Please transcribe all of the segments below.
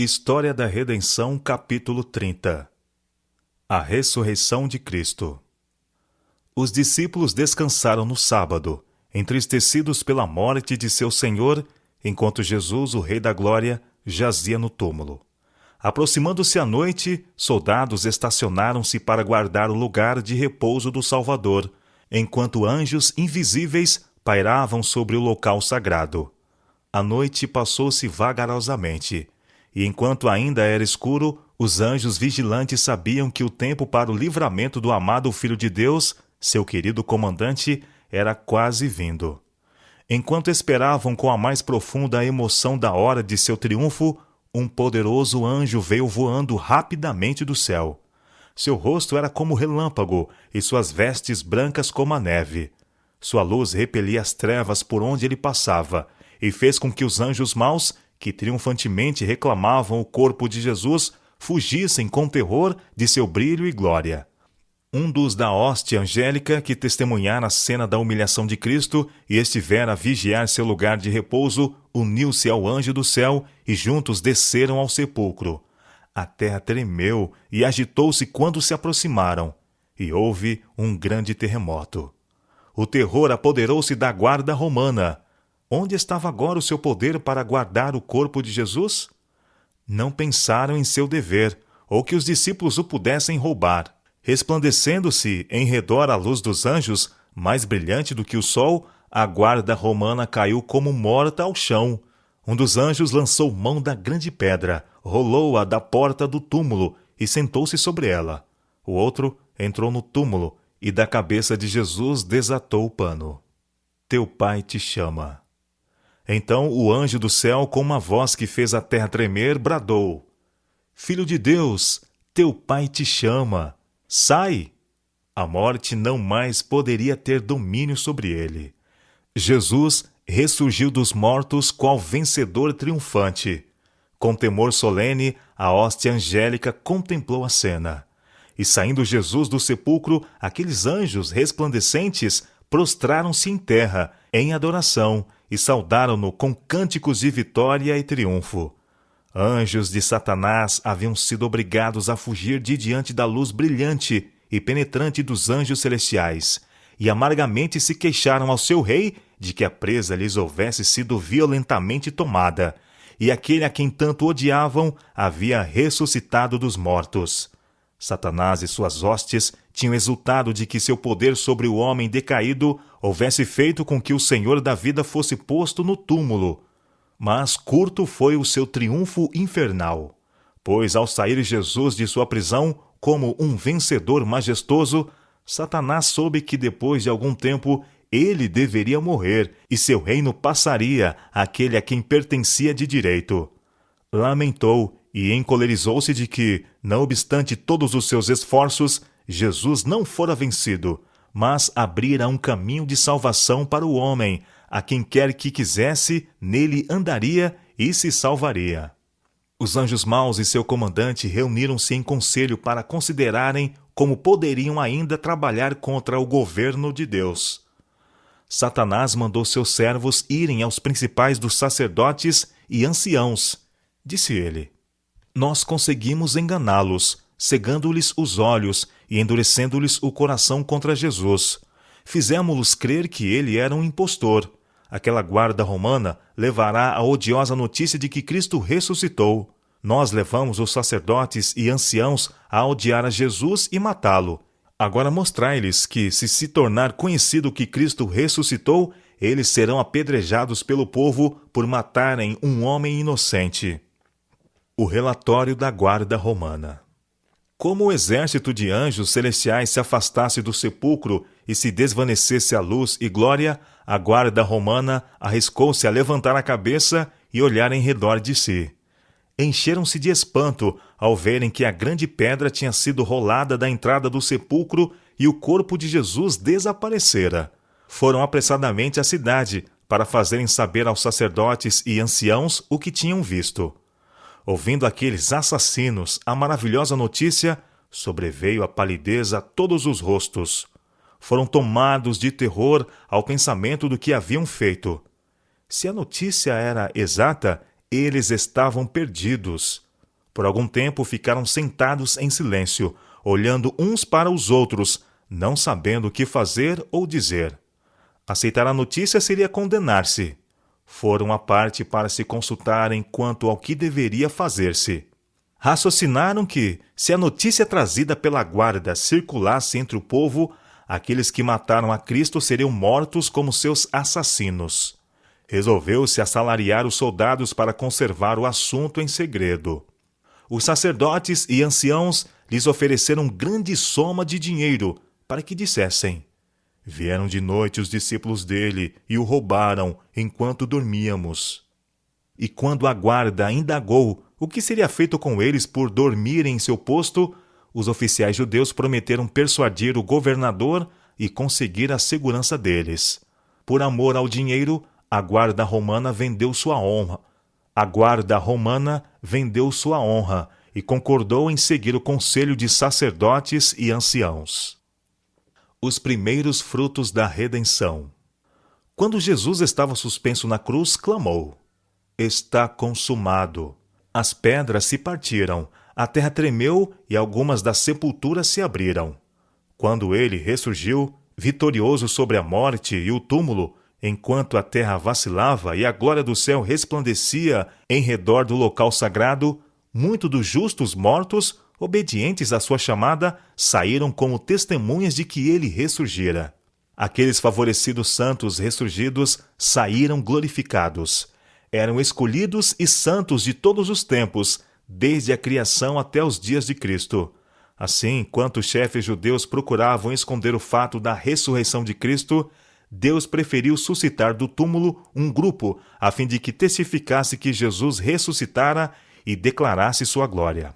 História da Redenção, capítulo 30. A ressurreição de Cristo. Os discípulos descansaram no sábado, entristecidos pela morte de seu Senhor, enquanto Jesus, o Rei da Glória, jazia no túmulo. Aproximando-se a noite, soldados estacionaram-se para guardar o lugar de repouso do Salvador, enquanto anjos invisíveis pairavam sobre o local sagrado. A noite passou-se vagarosamente, e enquanto ainda era escuro, os anjos vigilantes sabiam que o tempo para o livramento do amado Filho de Deus, seu querido comandante, era quase vindo. Enquanto esperavam com a mais profunda emoção da hora de seu triunfo, um poderoso anjo veio voando rapidamente do céu. Seu rosto era como relâmpago e suas vestes brancas como a neve. Sua luz repelia as trevas por onde ele passava e fez com que os anjos maus, que triunfantemente reclamavam o corpo de Jesus, fugissem com terror de seu brilho e glória. Um dos da hoste angélica que testemunhara a cena da humilhação de Cristo e estivera a vigiar seu lugar de repouso, uniu-se ao anjo do céu e juntos desceram ao sepulcro. A terra tremeu e agitou-se quando se aproximaram, e houve um grande terremoto. O terror apoderou-se da guarda romana. Onde estava agora o seu poder para guardar o corpo de Jesus? Não pensaram em seu dever, ou que os discípulos o pudessem roubar. Resplandecendo-se em redor a luz dos anjos, mais brilhante do que o sol, a guarda romana caiu como morta ao chão. Um dos anjos lançou mão da grande pedra, rolou-a da porta do túmulo e sentou-se sobre ela. O outro entrou no túmulo e da cabeça de Jesus desatou o pano. Teu Pai te chama. Então o anjo do céu, com uma voz que fez a terra tremer, bradou: Filho de Deus, teu Pai te chama. Sai! A morte não mais poderia ter domínio sobre ele. Jesus ressurgiu dos mortos qual vencedor triunfante. Com temor solene, a hoste angélica contemplou a cena. E saindo Jesus do sepulcro, aqueles anjos resplandecentes prostraram-se em terra, em adoração, e saudaram-no com cânticos de vitória e triunfo. Anjos de Satanás haviam sido obrigados a fugir de diante da luz brilhante e penetrante dos anjos celestiais, e amargamente se queixaram ao seu rei de que a presa lhes houvesse sido violentamente tomada, e aquele a quem tanto odiavam havia ressuscitado dos mortos. Satanás e suas hostes tinham exultado de que seu poder sobre o homem decaído houvesse feito com que o Senhor da vida fosse posto no túmulo. Mas curto foi o seu triunfo infernal, pois ao sair Jesus de sua prisão como um vencedor majestoso, Satanás soube que depois de algum tempo ele deveria morrer e seu reino passaria àquele a quem pertencia de direito. Lamentou e encolerizou-se de que, não obstante todos os seus esforços, Jesus não fora vencido, mas abrira um caminho de salvação para o homem. A quem quer que quisesse, nele andaria e se salvaria. Os anjos maus e seu comandante reuniram-se em conselho para considerarem como poderiam ainda trabalhar contra o governo de Deus. Satanás mandou seus servos irem aos principais dos sacerdotes e anciãos. Disse ele: Nós conseguimos enganá-los, cegando-lhes os olhos e endurecendo-lhes o coração contra Jesus. Fizemos-los crer que ele era um impostor. Aquela guarda romana levará a odiosa notícia de que Cristo ressuscitou. Nós levamos os sacerdotes e anciãos a odiar a Jesus e matá-lo. Agora mostrai-lhes que, se tornar conhecido que Cristo ressuscitou, eles serão apedrejados pelo povo por matarem um homem inocente. O relatório da guarda romana. Como o exército de anjos celestiais se afastasse do sepulcro e se desvanecesse a luz e glória, a guarda romana arriscou-se a levantar a cabeça e olhar em redor de si. Encheram-se de espanto ao verem que a grande pedra tinha sido rolada da entrada do sepulcro e o corpo de Jesus desaparecera. Foram apressadamente à cidade para fazerem saber aos sacerdotes e anciãos o que tinham visto. Ouvindo aqueles assassinos a maravilhosa notícia, sobreveio a palidez a todos os rostos. Foram tomados de terror ao pensamento do que haviam feito. Se a notícia era exata, eles estavam perdidos. Por algum tempo ficaram sentados em silêncio, olhando uns para os outros, não sabendo o que fazer ou dizer. Aceitar a notícia seria condenar-se. Foram à parte para se consultarem quanto ao que deveria fazer-se. Raciocinaram que, se a notícia trazida pela guarda circulasse entre o povo, aqueles que mataram a Cristo seriam mortos como seus assassinos. Resolveu-se assalariar os soldados para conservar o assunto em segredo. Os sacerdotes e anciãos lhes ofereceram grande soma de dinheiro para que dissessem: vieram de noite os discípulos dele e o roubaram enquanto dormíamos. E quando a guarda indagou o que seria feito com eles por dormirem em seu posto, os oficiais judeus prometeram persuadir o governador e conseguir a segurança deles. Por amor ao dinheiro, a guarda romana vendeu sua honra. E concordou em seguir o conselho de sacerdotes e anciãos. Os primeiros frutos da redenção. Quando Jesus estava suspenso na cruz, clamou: está consumado. As pedras se partiram, a terra tremeu e algumas das sepulturas se abriram. Quando ele ressurgiu, vitorioso sobre a morte e o túmulo, enquanto a terra vacilava e a glória do céu resplandecia em redor do local sagrado, muitos dos justos mortos, obedientes à sua chamada, saíram como testemunhas de que ele ressurgira. Aqueles favorecidos santos ressurgidos saíram glorificados. Eram escolhidos e santos de todos os tempos, desde a criação até os dias de Cristo. Assim, enquanto os chefes judeus procuravam esconder o fato da ressurreição de Cristo, Deus preferiu suscitar do túmulo um grupo, a fim de que testificasse que Jesus ressuscitara e declarasse sua glória.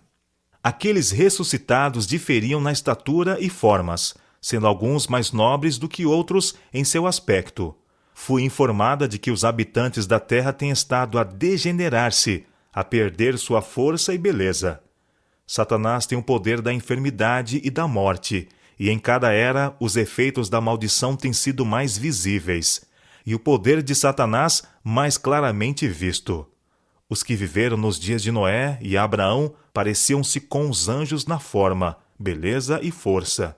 Aqueles ressuscitados diferiam na estatura e formas, sendo alguns mais nobres do que outros em seu aspecto. Fui informada de que os habitantes da terra têm estado a degenerar-se, a perder sua força e beleza. Satanás tem o poder da enfermidade e da morte, e em cada era os efeitos da maldição têm sido mais visíveis, e o poder de Satanás mais claramente visto. Os que viveram nos dias de Noé e Abraão pareciam-se com os anjos na forma, beleza e força.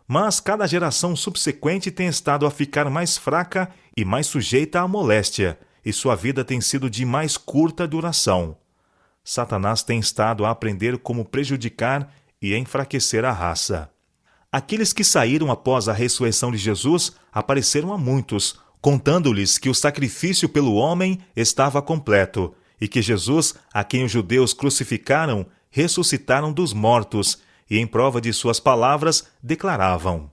Mas cada geração subsequente tem estado a ficar mais fraca e mais sujeita à moléstia, e sua vida tem sido de mais curta duração. Satanás tem estado a aprender como prejudicar e enfraquecer a raça. Aqueles que saíram após a ressurreição de Jesus apareceram a muitos, contando-lhes que o sacrifício pelo homem estava completo, e que Jesus, a quem os judeus crucificaram, ressuscitaram dos mortos, e em prova de suas palavras declaravam: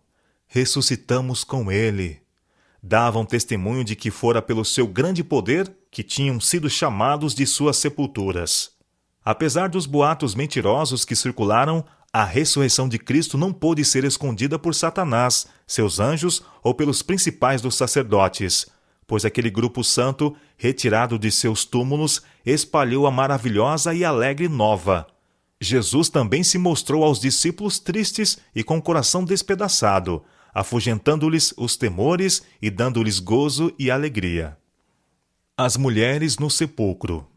ressuscitamos com ele. Davam testemunho de que fora pelo seu grande poder que tinham sido chamados de suas sepulturas. Apesar dos boatos mentirosos que circularam, a ressurreição de Cristo não pôde ser escondida por Satanás, seus anjos ou pelos principais dos sacerdotes, pois aquele grupo santo, retirado de seus túmulos, espalhou a maravilhosa e alegre nova. Jesus também se mostrou aos discípulos tristes e com o coração despedaçado, afugentando-lhes os temores e dando-lhes gozo e alegria. As mulheres no sepulcro.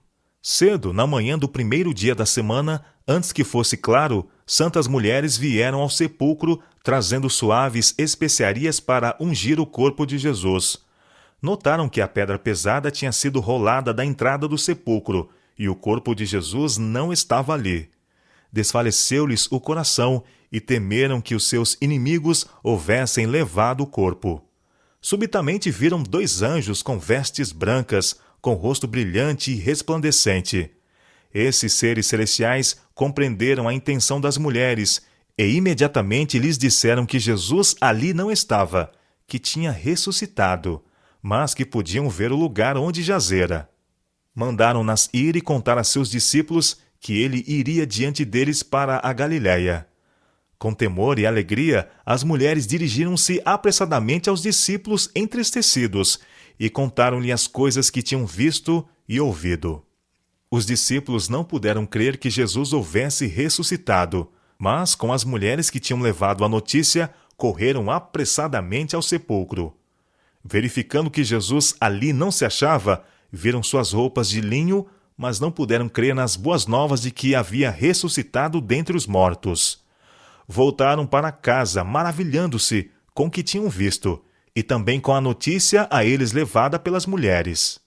Cedo, na manhã do primeiro dia da semana, antes que fosse claro, santas mulheres vieram ao sepulcro, trazendo suaves especiarias para ungir o corpo de Jesus. Notaram que a pedra pesada tinha sido rolada da entrada do sepulcro, e o corpo de Jesus não estava ali. Desfaleceu-lhes o coração, e temeram que os seus inimigos houvessem levado o corpo. Subitamente viram 2 anjos com vestes brancas, com rosto brilhante e resplandecente. Esses seres celestiais compreenderam a intenção das mulheres e imediatamente lhes disseram que Jesus ali não estava, que tinha ressuscitado, mas que podiam ver o lugar onde jazera. Mandaram-nas ir e contar a seus discípulos que ele iria diante deles para a Galiléia. Com temor e alegria, as mulheres dirigiram-se apressadamente aos discípulos entristecidos e contaram-lhe as coisas que tinham visto e ouvido. Os discípulos não puderam crer que Jesus houvesse ressuscitado, mas, com as mulheres que tinham levado a notícia, correram apressadamente ao sepulcro. Verificando que Jesus ali não se achava, viram suas roupas de linho, mas não puderam crer nas boas novas de que havia ressuscitado dentre os mortos. Voltaram para casa, maravilhando-se com o que tinham visto, e também com a notícia a eles levada pelas mulheres.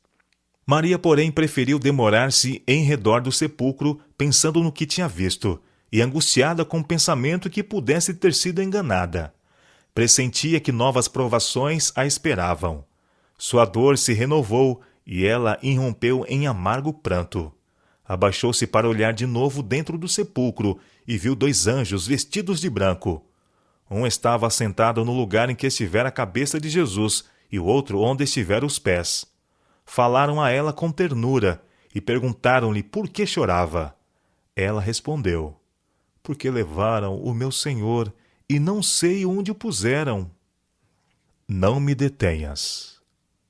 Maria, porém, preferiu demorar-se em redor do sepulcro, pensando no que tinha visto, e angustiada com o pensamento que pudesse ter sido enganada. Pressentia que novas provações a esperavam. Sua dor se renovou, e ela irrompeu em amargo pranto. Abaixou-se para olhar de novo dentro do sepulcro, e viu 2 anjos vestidos de branco. Um estava assentado no lugar em que estivera a cabeça de Jesus, e o outro onde estiveram os pés. Falaram a ela com ternura, e perguntaram-lhe por que chorava. Ela respondeu: porque levaram o meu Senhor, e não sei onde o puseram. Não me detenhas.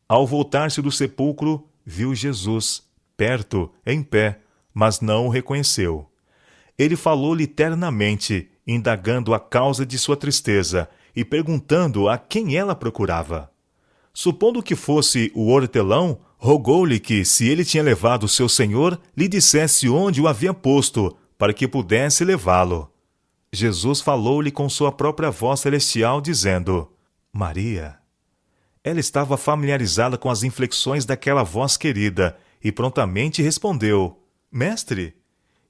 Ao voltar-se do sepulcro, viu Jesus, perto, em pé, mas não o reconheceu. Ele falou-lhe ternamente, indagando a causa de sua tristeza e perguntando a quem ela procurava. Supondo que fosse o hortelão, rogou-lhe que, se ele tinha levado o seu senhor, lhe dissesse onde o havia posto, para que pudesse levá-lo. Jesus falou-lhe com sua própria voz celestial, dizendo: Maria. Ela estava familiarizada com as inflexões daquela voz querida, e prontamente respondeu: Mestre!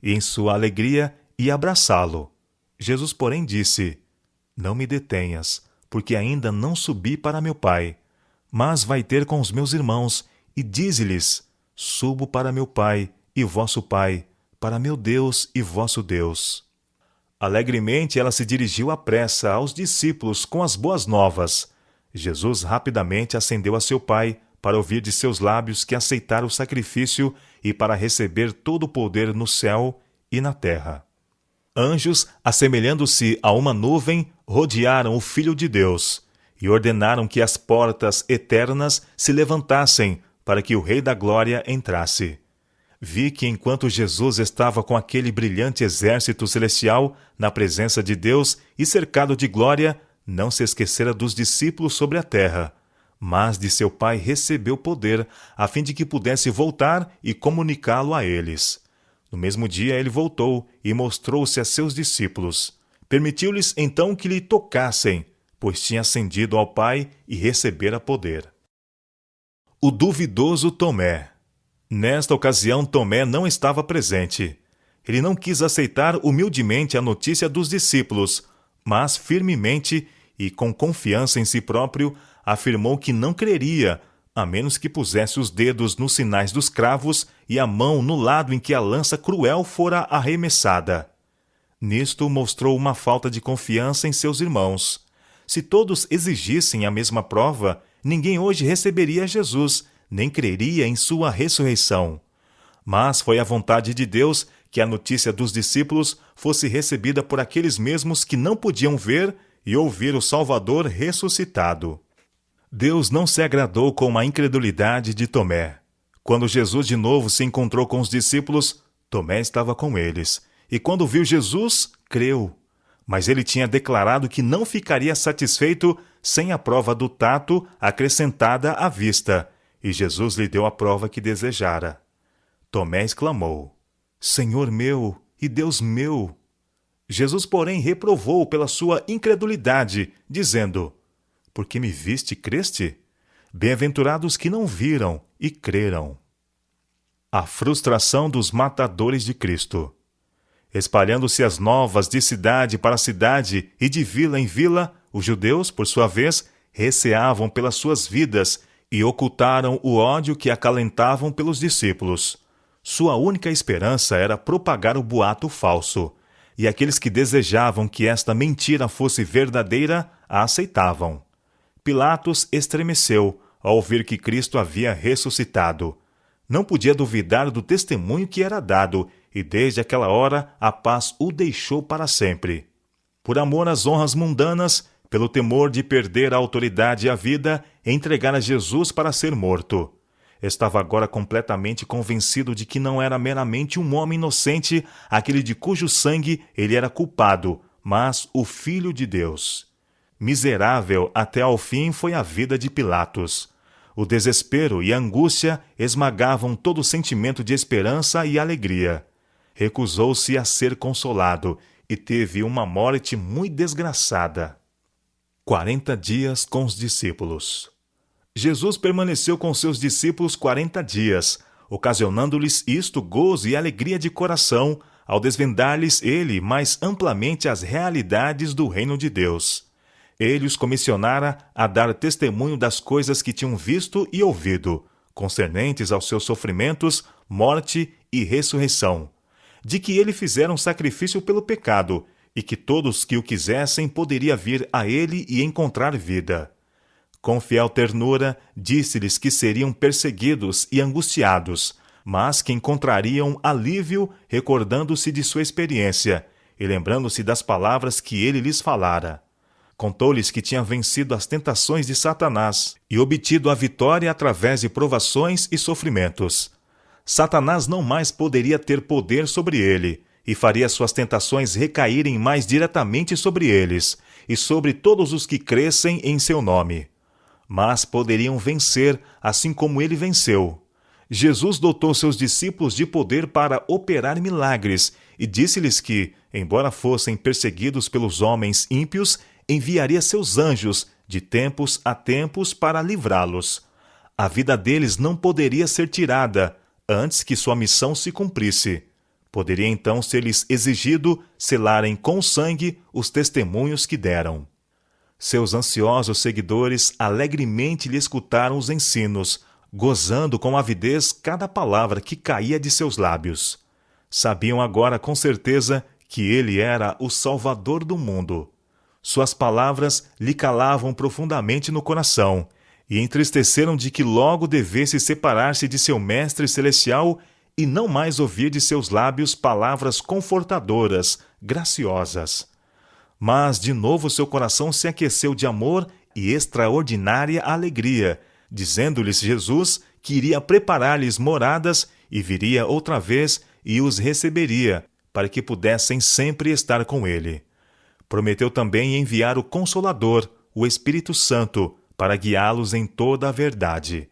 E em sua alegria ia abraçá-lo. Jesus, porém, disse: Não me detenhas, porque ainda não subi para meu Pai. Mas vai ter com os meus irmãos, e dize-lhes: Subo para meu Pai e vosso Pai, para meu Deus e vosso Deus. Alegremente ela se dirigiu à pressa aos discípulos com as boas novas. Jesus rapidamente ascendeu a seu Pai, para ouvir de seus lábios que aceitara o sacrifício e para receber todo o poder no céu e na terra. Anjos, assemelhando-se a uma nuvem, rodearam o Filho de Deus e ordenaram que as portas eternas se levantassem para que o Rei da Glória entrasse. Vi que enquanto Jesus estava com aquele brilhante exército celestial na presença de Deus e cercado de glória, não se esquecera dos discípulos sobre a terra, mas de seu Pai recebeu poder, a fim de que pudesse voltar e comunicá-lo a eles. No mesmo dia ele voltou e mostrou-se a seus discípulos. Permitiu-lhes então que lhe tocassem, pois tinha ascendido ao Pai e recebera poder. O duvidoso Tomé. Nesta ocasião, Tomé não estava presente. Ele não quis aceitar humildemente a notícia dos discípulos, mas firmemente e com confiança em si próprio, afirmou que não creria, a menos que pusesse os dedos nos sinais dos cravos e a mão no lado em que a lança cruel fora arremessada. Nisto mostrou uma falta de confiança em seus irmãos. Se todos exigissem a mesma prova, ninguém hoje receberia Jesus, nem creria em sua ressurreição. Mas foi a vontade de Deus que a notícia dos discípulos fosse recebida por aqueles mesmos que não podiam ver e ouvir o Salvador ressuscitado. Deus não se agradou com a incredulidade de Tomé. Quando Jesus de novo se encontrou com os discípulos, Tomé estava com eles, e quando viu Jesus, creu. Mas ele tinha declarado que não ficaria satisfeito sem a prova do tato acrescentada à vista, e Jesus lhe deu a prova que desejara. Tomé exclamou: Senhor meu e Deus meu! Jesus, porém, reprovou-o pela sua incredulidade, dizendo: Porque me viste e creste? Bem-aventurados que não viram e creram. A frustração dos matadores de Cristo. Espalhando-se as novas de cidade para cidade e de vila em vila, os judeus, por sua vez, receavam pelas suas vidas e ocultaram o ódio que acalentavam pelos discípulos. Sua única esperança era propagar o boato falso, e aqueles que desejavam que esta mentira fosse verdadeira a aceitavam. Pilatos estremeceu ao ouvir que Cristo havia ressuscitado. Não podia duvidar do testemunho que era dado, e desde aquela hora a paz o deixou para sempre. Por amor às honras mundanas, pelo temor de perder a autoridade e a vida, entregara Jesus para ser morto. Estava agora completamente convencido de que não era meramente um homem inocente, aquele de cujo sangue ele era culpado, mas o Filho de Deus. Miserável até ao fim foi a vida de Pilatos. O desespero e a angústia esmagavam todo o sentimento de esperança e alegria. Recusou-se a ser consolado e teve uma morte muito desgraçada. 40 dias com os discípulos. Jesus permaneceu com seus discípulos 40 dias, ocasionando-lhes isto gozo e alegria de coração, ao desvendar-lhes ele mais amplamente as realidades do reino de Deus. Ele os comissionara a dar testemunho das coisas que tinham visto e ouvido, concernentes aos seus sofrimentos, morte e ressurreição, de que ele fizera um sacrifício pelo pecado, e que todos que o quisessem poderia vir a ele e encontrar vida. Com fiel ternura, disse-lhes que seriam perseguidos e angustiados, mas que encontrariam alívio recordando-se de sua experiência e lembrando-se das palavras que ele lhes falara. Contou-lhes que tinha vencido as tentações de Satanás e obtido a vitória através de provações e sofrimentos. Satanás não mais poderia ter poder sobre ele, e faria suas tentações recaírem mais diretamente sobre eles, e sobre todos os que crescem em seu nome. Mas poderiam vencer, assim como ele venceu. Jesus dotou seus discípulos de poder para operar milagres, e disse-lhes que, embora fossem perseguidos pelos homens ímpios, enviaria seus anjos, de tempos a tempos, para livrá-los. A vida deles não poderia ser tirada, antes que sua missão se cumprisse. Poderia então ser-lhes exigido selarem com sangue os testemunhos que deram. Seus ansiosos seguidores alegremente lhe escutaram os ensinos, gozando com avidez cada palavra que caía de seus lábios. Sabiam agora com certeza que ele era o Salvador do mundo. Suas palavras lhe calavam profundamente no coração, e entristeceram de que logo devesse separar-se de seu Mestre Celestial e não mais ouvir de seus lábios palavras confortadoras, graciosas. Mas de novo seu coração se aqueceu de amor e extraordinária alegria, dizendo-lhes Jesus que iria preparar-lhes moradas e viria outra vez e os receberia, para que pudessem sempre estar com ele. Prometeu também enviar o Consolador, o Espírito Santo, para guiá-los em toda a verdade.